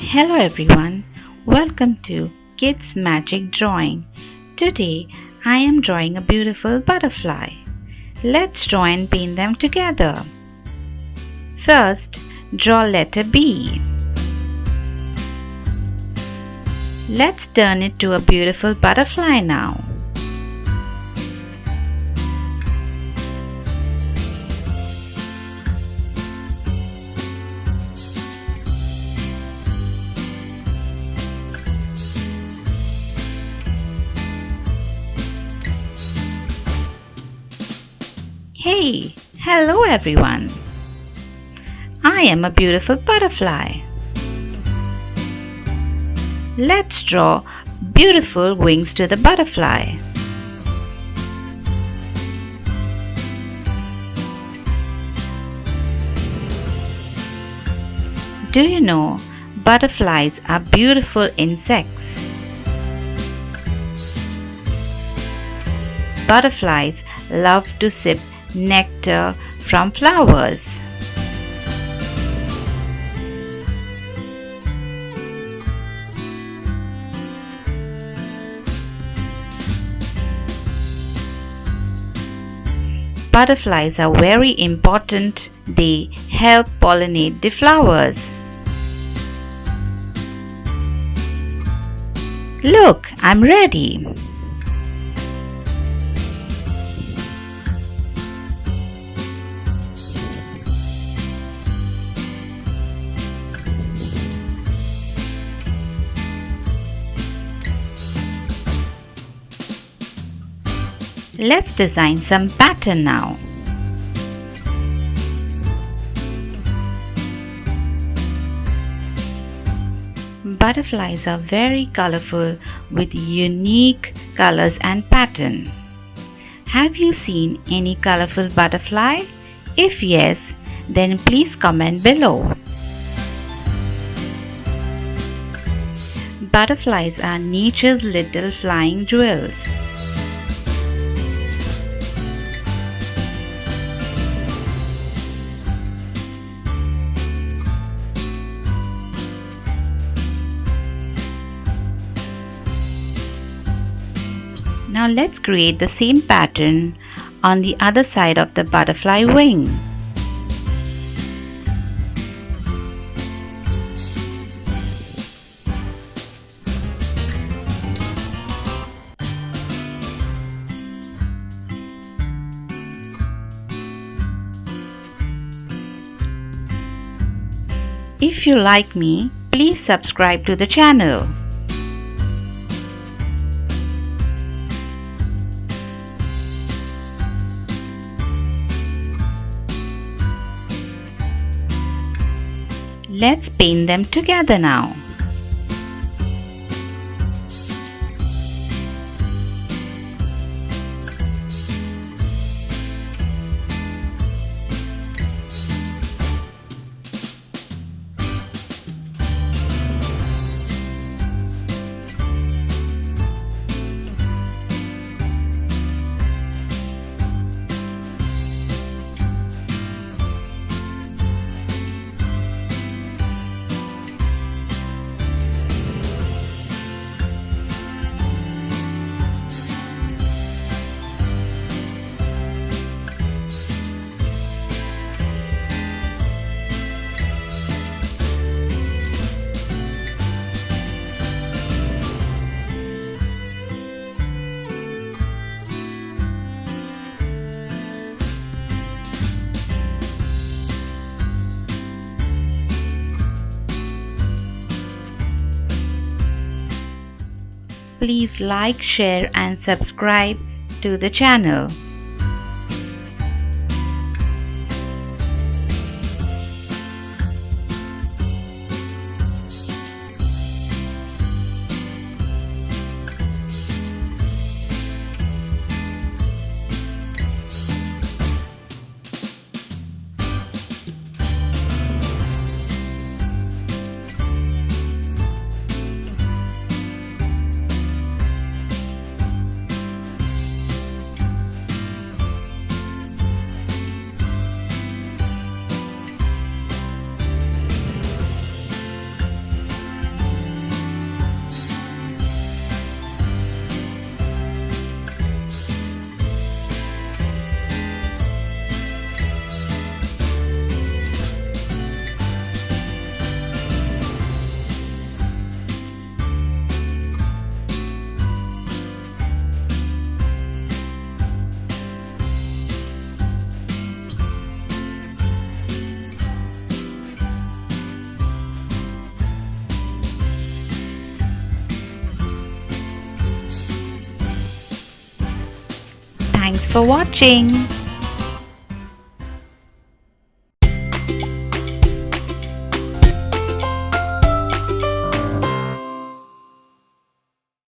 Hello everyone, welcome to Kids Magic Drawing. Today I am drawing a beautiful butterfly. Let's draw and paint them together. First, draw letter B. Let's turn it to a beautiful butterfly now. Hey, hello everyone. I am a beautiful butterfly. Let's draw beautiful wings to the butterfly. Do you know butterflies are beautiful insects? Butterflies love to sip nectar from flowers. Butterflies are very important. They help pollinate the flowers. Look, I'm ready. Let's design some pattern now. Butterflies are very colorful with unique colors and pattern. Have you seen any colorful butterfly? If yes, then please comment below. Butterflies are nature's little flying jewels. Now let's create the same pattern on the other side of the butterfly wing. If you like me, please subscribe to the channel. Let's paint them together now. Please like, share and subscribe to the channel. for watching.